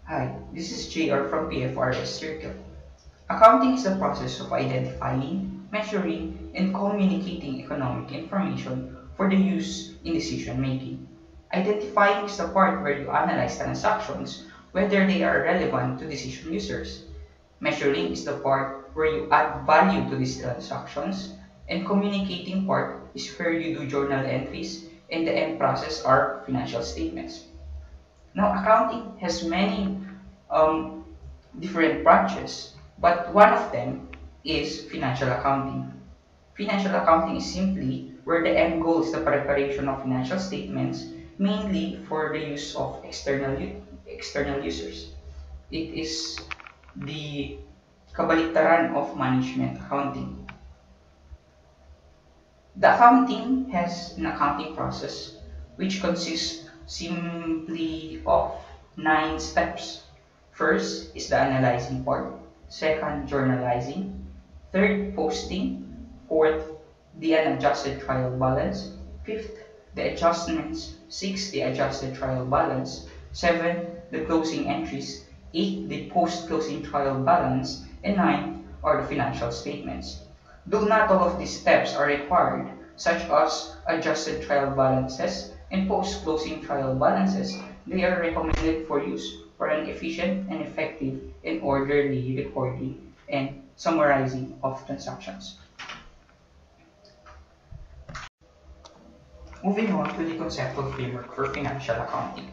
Hi, this is JR from PFRS Circle. Accounting is the process of identifying, measuring, and communicating economic information for the use in decision making. Identifying is the part where you analyze transactions, whether they are relevant to decision users. Measuring is the part where you add value to these transactions, and communicating part is where you do journal entries and the end process are financial statements. Now, accounting has many um, different branches, but one of them is financial accounting. Financial accounting is simply where the end goal is the preparation of financial statements, mainly for the use of external users. It is the kabaliktaran of management accounting. The accounting has an accounting process which consists simply of 9 steps. First is the analyzing part, second, journalizing, third, posting, fourth, the unadjusted trial balance, fifth, the adjustments, sixth, the adjusted trial balance, seven, the closing entries, eight, the post-closing trial balance, and nine are the financial statements. Though not all of these steps are required, such as adjusted trial balances and post-closing trial balances, they are recommended for use for an efficient and effective and orderly recording and summarizing of transactions. Moving on to the conceptual framework for financial accounting.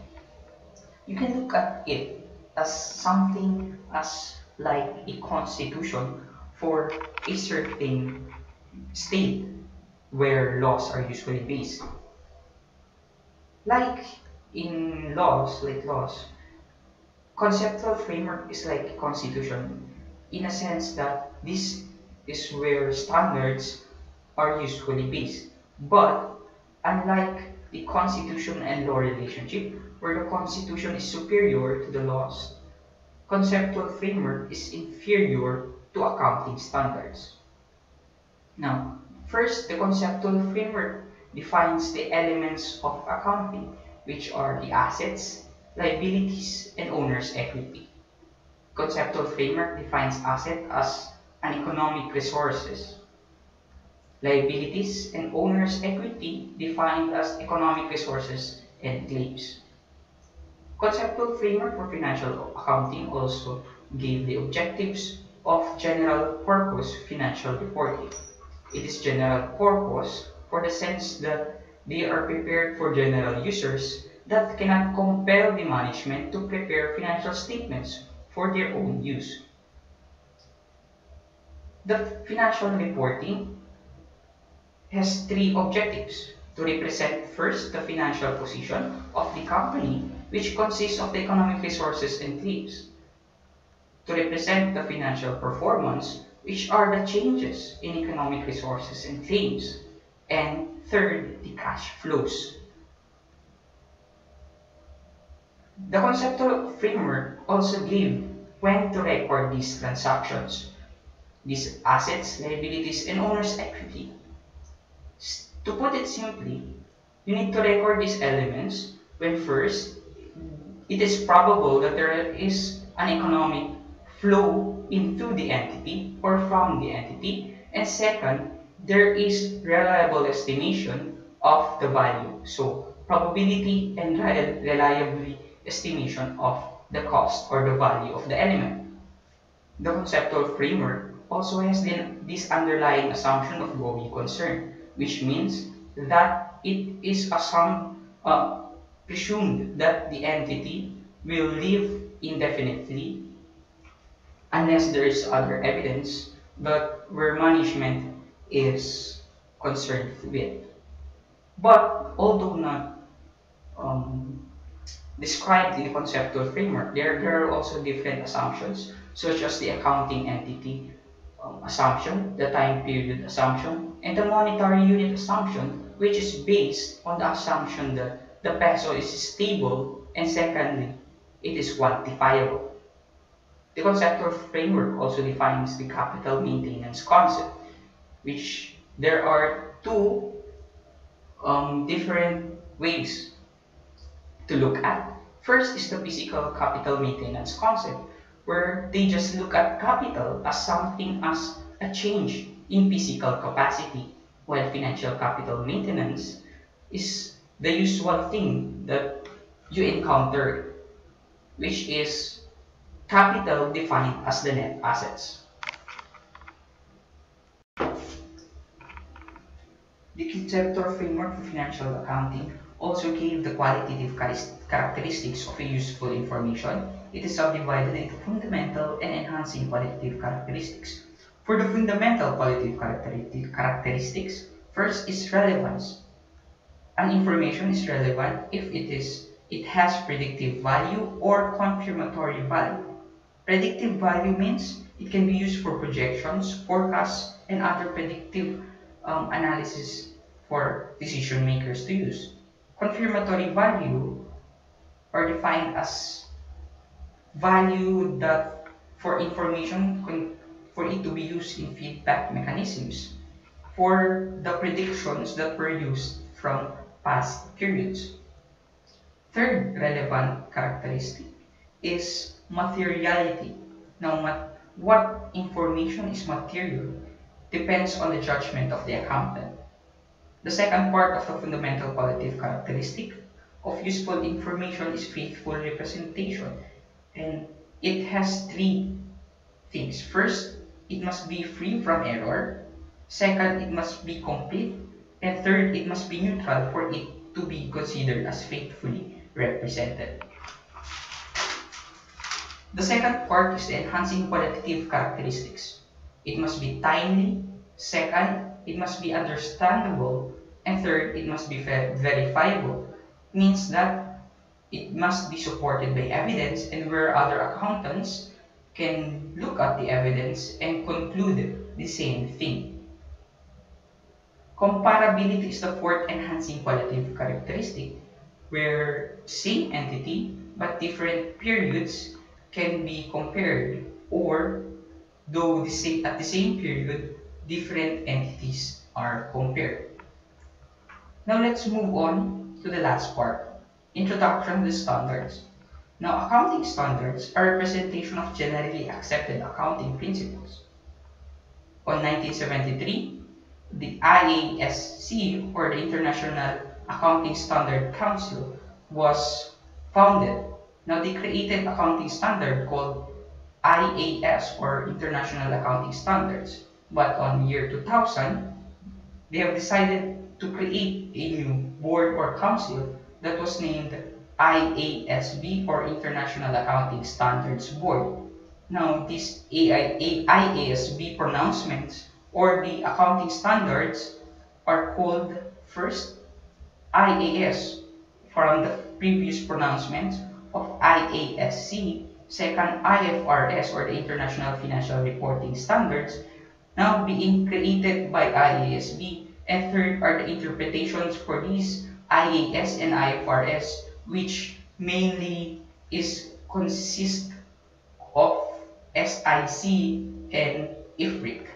You can look at it as something as like a constitution for a certain state where laws are usually based. Like laws, conceptual framework is like a constitution in a sense that this is where standards are usually based. But unlike the constitution and law relationship, where the constitution is superior to the laws, conceptual framework is inferior to accounting standards. Now, first, the conceptual framework defines the elements of accounting, which are the assets, liabilities, and owner's equity. Conceptual framework defines asset as an economic resources, liabilities and owner's equity defined as economic resources and claims. Conceptual framework for financial accounting also gave the objectives of general purpose financial reporting. It is general purpose for the sense that they are prepared for general users that cannot compel the management to prepare financial statements for their own use. The financial reporting has three objectives: to represent first the financial position of the company, which consists of the economic resources and claims; to represent the financial performance, which are the changes in economic resources and claims; and third, the cash flows. The conceptual framework also gave when to record these transactions, these assets, liabilities, and owner's equity. To put it simply, you need to record these elements when first, it is probable that there is an economic flow into the entity or from the entity, and second, there is reliable estimation of the value. So, probability and reliability estimation of the cost or the value of the element. The conceptual framework also has this underlying assumption of going concern, which means that it is presumed that the entity will live indefinitely unless there is other evidence, but where management is concerned with. But although not um, described in the conceptual framework, there are also different assumptions, such as the accounting entity assumption, the time period assumption, and the monetary unit assumption, which is based on the assumption that the peso is stable, and secondly, it is quantifiable. The conceptual framework also defines the capital maintenance concept, which there are two different ways to look at. First is the physical capital maintenance concept, where they just look at capital as something as a change in physical capacity, while financial capital maintenance is the usual thing that you encounter, which is capital defined as the net assets. The conceptual framework for financial accounting also gave the qualitative characteristics of a useful information. It is subdivided into fundamental and enhancing qualitative characteristics. For the fundamental qualitative characteristics, first is relevance. An information is relevant if it has predictive value or confirmatory value. Predictive value means it can be used for projections, forecasts, and other predictive analysis for decision makers to use. Confirmatory value are defined as value that for information for it to be used in feedback mechanisms for the predictions that were used from past periods. Third relevant characteristic is materiality. Now, what information is material depends on the judgment of the accountant. The second part of the fundamental qualitative characteristic of useful information is faithful representation, and it has three things. First, it must be free from error. Second, it must be complete. And third, it must be neutral for it to be considered as faithfully represented. The second part is the enhancing qualitative characteristics. It must be timely. Second, it must be understandable. And third, it must be verifiable. Means that it must be supported by evidence, and where other accountants can look at the evidence and conclude the same thing. Comparability is the fourth enhancing qualitative characteristic, where same entity but different periods can be compared, or though at the same period, different entities are compared. Now let's move on to the last part, introduction to the standards. Now, accounting standards are a representation of generally accepted accounting principles. On 1973, the IASC, or the International Accounting Standard Council, was founded. Now, they created accounting standard called IAS, or International Accounting Standards. But on year 2000, they have decided to create a new board or council that was named IASB, or International Accounting Standards Board. Now, these IASB pronouncements or the accounting standards are called first IAS from the previous pronouncements of IASC, second IFRS, or the International Financial Reporting Standards, now being created by IASB, and third are the interpretations for these IAS and IFRS, which mainly consist of SIC and IFRIC.